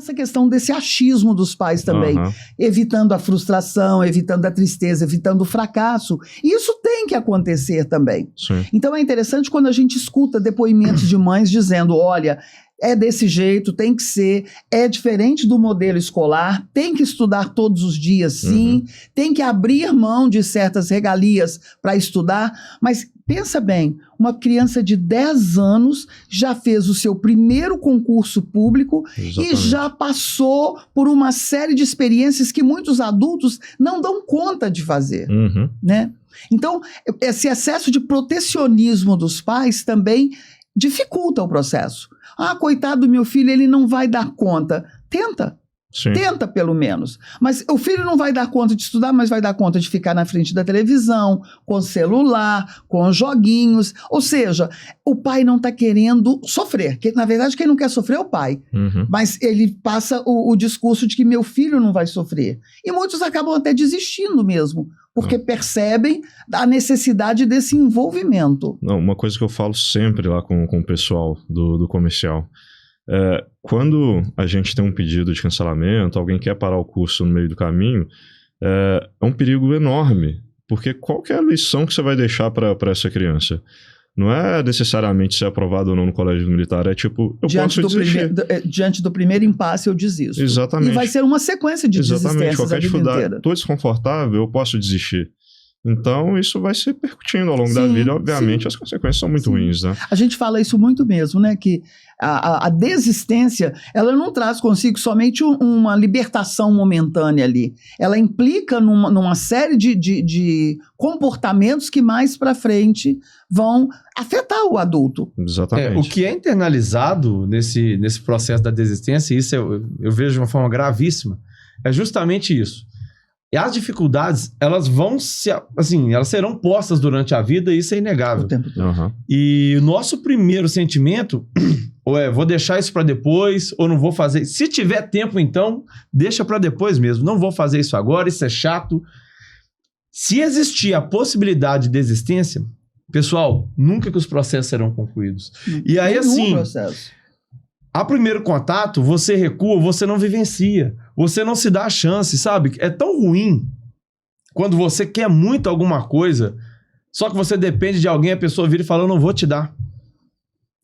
essa questão desse achismo dos pais também, evitando a frustração, evitando a tristeza, evitando o fracasso. E isso tem que acontecer também. Sim. Então é interessante quando a gente escuta depoimentos de mães dizendo, olha, é desse jeito, tem que ser, é diferente do modelo escolar, tem que estudar todos os dias, sim, tem que abrir mão de certas regalias para estudar, mas pensa bem, uma criança de 10 anos já fez o seu primeiro concurso público e já passou por uma série de experiências que muitos adultos não dão conta de fazer, né? Então, esse excesso de protecionismo dos pais também dificulta o processo. Ah, coitado do meu filho, ele não vai dar conta. Tenta. Sim. Tenta, pelo menos. Mas o filho não vai dar conta de estudar, mas vai dar conta de ficar na frente da televisão, com celular, com joguinhos. Ou seja, o pai não está querendo sofrer. Que, na verdade, quem não quer sofrer é o pai. Mas ele passa o discurso de que meu filho não vai sofrer. E muitos acabam até desistindo mesmo, porque percebem a necessidade desse envolvimento. Não, uma coisa que eu falo sempre lá com o pessoal do comercial, quando a gente tem um pedido de cancelamento, alguém quer parar o curso no meio do caminho, é um perigo enorme, porque qual que é a lição que você vai deixar para essa criança? Não é necessariamente ser aprovado ou não no colégio militar, é tipo, eu posso desistir. Diante do primeiro impasse, eu desisto. Exatamente. E vai ser uma sequência de desistências a vida inteira. Estou desconfortável, eu posso desistir. Então, isso vai se percutindo ao longo da vida. Obviamente, as consequências são muito ruins, né? A gente fala isso muito mesmo, né? Que a desistência, ela não traz consigo somente uma libertação momentânea ali. Ela implica numa série de comportamentos que mais para frente vão afetar o adulto. Exatamente. O que é internalizado nesse processo da desistência, isso eu vejo de uma forma gravíssima, é justamente isso. E as dificuldades, elas vão elas serão postas durante a vida, e isso é inegável. O tempo todo. E o nosso primeiro sentimento, ou vou deixar isso para depois, ou não vou fazer. Se tiver tempo, então, deixa para depois mesmo. Não vou fazer isso agora, isso é chato. Se existir a possibilidade de desistência, pessoal, nunca que os processos serão concluídos. E aí, assim, a primeiro contato, você recua, você não vivencia. Você não se dá a chance, sabe? É tão ruim quando você quer muito alguma coisa, só que você depende de alguém, a pessoa vira e fala, eu não vou te dar.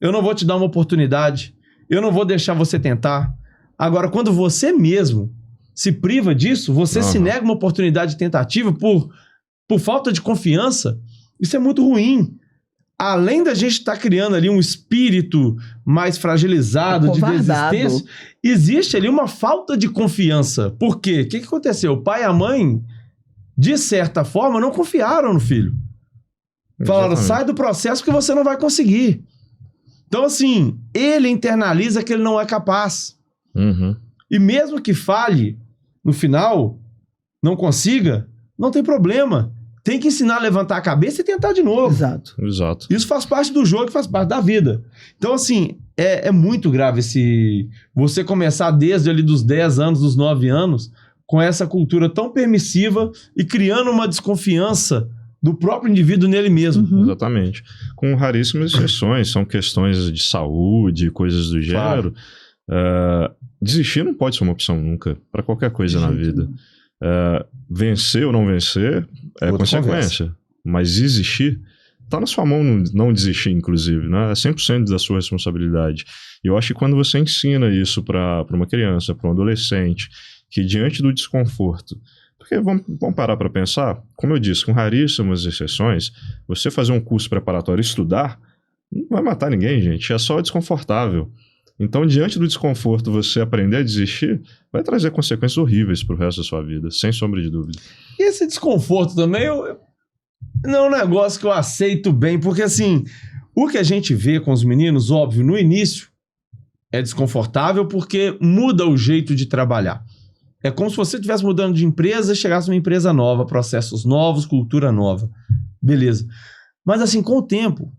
Eu não vou te dar uma oportunidade. Eu não vou deixar você tentar. Agora, quando você mesmo se priva disso, você se nega uma oportunidade de tentativa por falta de confiança, isso é muito ruim. Além da gente estar criando ali um espírito mais fragilizado de desistência, existe ali uma falta de confiança. Por quê? O que aconteceu? O pai e a mãe, de certa forma, não confiaram no filho. Falaram, sai do processo que você não vai conseguir. Então, assim, ele internaliza que ele não é capaz. E mesmo que falhe, no final, não consiga, não tem problema. Tem que ensinar a levantar a cabeça e tentar de novo. Exato. Isso faz parte do jogo, faz parte da vida. Então, assim, é muito grave você começar desde ali dos 10 anos, dos 9 anos, com essa cultura tão permissiva e criando uma desconfiança do próprio indivíduo nele mesmo. Exatamente. Com raríssimas exceções, são questões de saúde, coisas do gênero. Desistir não pode ser uma opção nunca, para qualquer coisa na vida. Vencer ou não vencer é consequência, mas existir está na sua mão não desistir, inclusive, né? É 100% da sua responsabilidade. E eu acho que quando você ensina isso para uma criança, para um adolescente, que diante do desconforto, porque vamos parar para pensar, como eu disse, com raríssimas exceções, você fazer um curso preparatório e estudar não vai matar ninguém, gente, é só desconfortável. Então, diante do desconforto, você aprender a desistir vai trazer consequências horríveis pro resto da sua vida, sem sombra de dúvida. E esse desconforto também não é um negócio que eu aceito bem, porque assim, o que a gente vê com os meninos, óbvio, no início é desconfortável porque muda o jeito de trabalhar. É como se você estivesse mudando de empresa e chegasse numa empresa nova, processos novos, cultura nova. Beleza. Mas assim, com o tempo,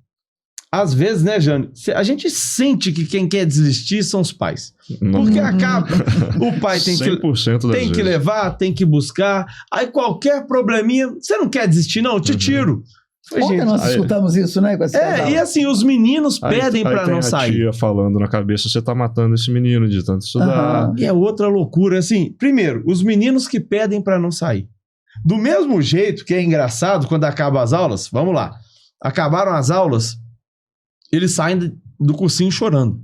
às vezes, né, Jane, a gente sente que quem quer desistir são os pais. Porque acaba, o pai tem que levar, tem que buscar, aí qualquer probleminha, você não quer desistir não, eu te tiro. Ontem nós escutamos isso, né? Com esse casal. E assim, os meninos pedem pra não sair. Aí tem a tia falando na cabeça, você tá matando esse menino de tanto estudar. E é outra loucura, assim, primeiro, os meninos que pedem pra não sair. Do mesmo jeito que é engraçado quando acabam as aulas, vamos lá, acabaram as aulas, eles saem do cursinho chorando.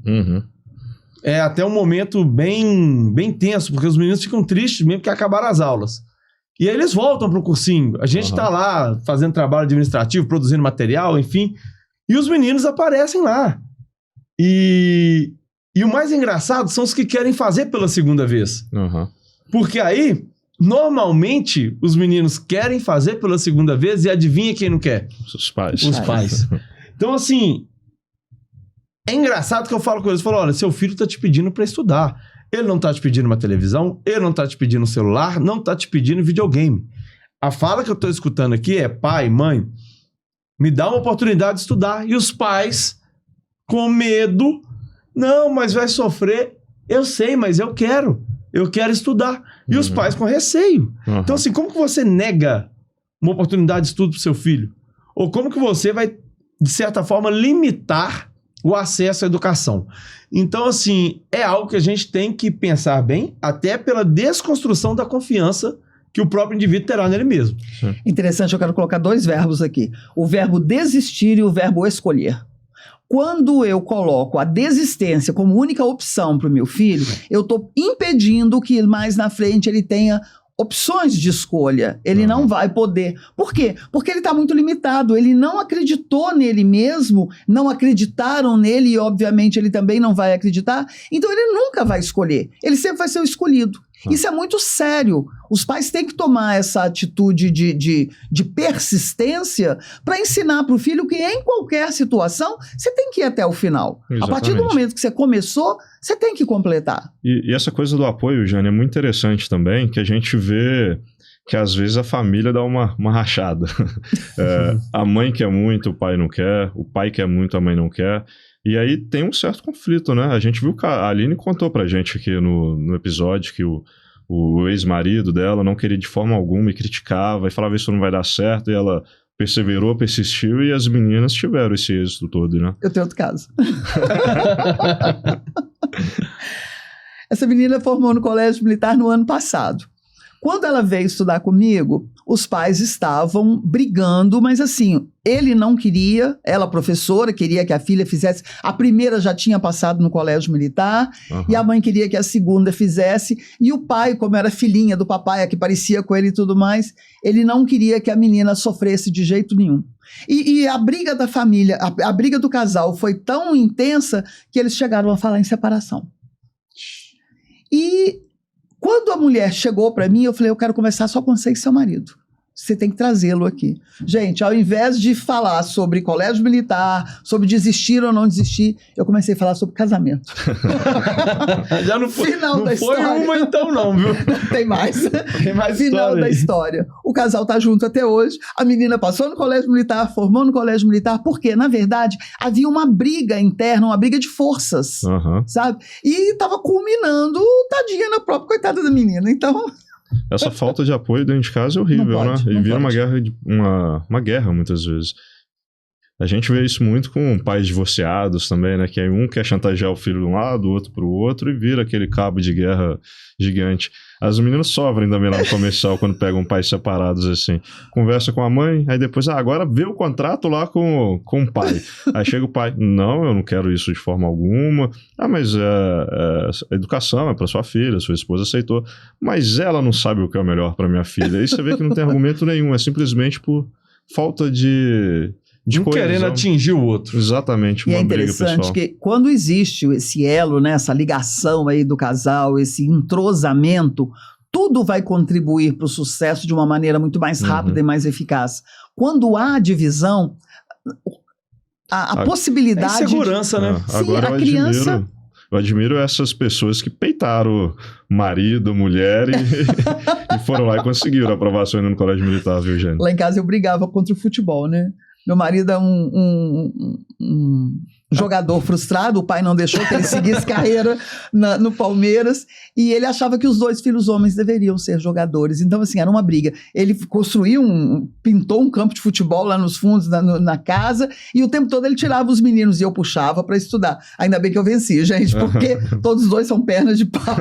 É até um momento bem tenso, porque os meninos ficam tristes mesmo que acabaram as aulas. E aí eles voltam pro cursinho. A gente tá lá fazendo trabalho administrativo, produzindo material, enfim. E os meninos aparecem lá. E o mais engraçado são os que querem fazer pela segunda vez. Porque aí, normalmente, os meninos querem fazer pela segunda vez e adivinha quem não quer? Os pais. Os pais. Então, assim, é engraçado que eu falo com eles. Eu falo, olha, seu filho tá te pedindo pra estudar. Ele não tá te pedindo uma televisão, ele não tá te pedindo um celular, não tá te pedindo videogame. A fala que eu tô escutando aqui é, pai, mãe, me dá uma oportunidade de estudar. E os pais, com medo, não, mas vai sofrer. Eu sei, mas eu quero estudar. E os pais com receio. Então, assim, como que você nega uma oportunidade de estudo pro seu filho? Ou como que você vai, de certa forma, limitar o acesso à educação? Então, assim, é algo que a gente tem que pensar bem, até pela desconstrução da confiança que o próprio indivíduo terá nele mesmo. Interessante, eu quero colocar 2 verbos aqui. O verbo desistir e o verbo escolher. Quando eu coloco a desistência como única opção para o meu filho, eu estou impedindo que mais na frente ele tenha opções de escolha. Ele não vai poder. Por quê? Porque ele está muito limitado. Ele não acreditou nele mesmo, não acreditaram nele e, obviamente, ele também não vai acreditar. Então, ele nunca vai escolher. Ele sempre vai ser o escolhido. Isso é muito sério. Os pais têm que tomar essa atitude de persistência para ensinar para o filho que em qualquer situação você tem que ir até o final. Exatamente. A partir do momento que você começou, você tem que completar. E essa coisa do apoio, Jane, é muito interessante também, que a gente vê que às vezes a família dá uma rachada. A mãe quer muito, o pai não quer, o pai quer muito, a mãe não quer. E aí tem um certo conflito, né? A gente viu que a Aline contou pra gente aqui no episódio que o ex-marido dela não queria de forma alguma e criticava e falava isso não vai dar certo, e ela perseverou, persistiu e as meninas tiveram esse êxito todo, né? Eu tenho outro caso. Essa menina formou no colégio militar no ano passado. Quando ela veio estudar comigo, os pais estavam brigando, mas assim, ele não queria, ela professora, queria que a filha fizesse, a primeira já tinha passado no colégio militar, e a mãe queria que a segunda fizesse, e o pai, como era filhinha do papai, a que parecia com ele e tudo mais, ele não queria que a menina sofresse de jeito nenhum. E a briga da família, a briga do casal foi tão intensa que eles chegaram a falar em separação. E quando a mulher chegou para mim, eu falei, eu quero conversar só com você e seu marido. Você tem que trazê-lo aqui. Gente, ao invés de falar sobre colégio militar, sobre desistir ou não desistir, eu comecei a falar sobre casamento. Já não foi, Final não da foi história. uma então não, viu? Tem mais. Tem mais Final história da aí. história. O casal tá junto até hoje. A menina passou no colégio militar, formou no colégio militar, porque, na verdade, havia uma briga interna, uma briga de forças, sabe? E tava culminando, tadinha na própria coitada da menina. Então... Essa falta de apoio dentro de casa é horrível, Não pode, né? E não vira pode. uma guerra muitas vezes. A gente vê isso muito com pais divorciados também, né? Que aí um quer chantagear o filho de um lado, o outro pro outro, e vira aquele cabo de guerra gigante. As meninas sofrem também lá no comercial quando pegam pais separados assim. Conversa com a mãe, aí depois, agora vê o contrato lá com o pai. Aí chega o pai, não, eu não quero isso de forma alguma. Mas a educação é para sua filha, sua esposa aceitou. Mas ela não sabe o que é o melhor para minha filha. Aí você vê que não tem argumento nenhum, é simplesmente por falta de Um querendo atingir o outro. Exatamente, E uma é briga interessante pessoal. que quando existe esse elo, né, essa ligação aí do casal, esse entrosamento, tudo vai contribuir para o sucesso de uma maneira muito mais rápida e mais eficaz. Quando há divisão, a possibilidade... É insegurança, né? Sim, Agora a eu criança... Eu admiro essas pessoas que peitaram marido, mulher e foram lá e conseguiram a aprovação indo no colégio militar, viu, Jane? Lá em casa eu brigava contra o futebol, né? Meu marido é um jogador frustrado, o pai não deixou que ele seguisse carreira no Palmeiras, e ele achava que os 2 filhos homens deveriam ser jogadores. Então, assim, era uma briga. Ele pintou um campo de futebol lá nos fundos, na casa, e o tempo todo ele tirava os meninos e eu puxava para estudar. Ainda bem que eu venci, gente, porque todos os 2 são pernas de pau.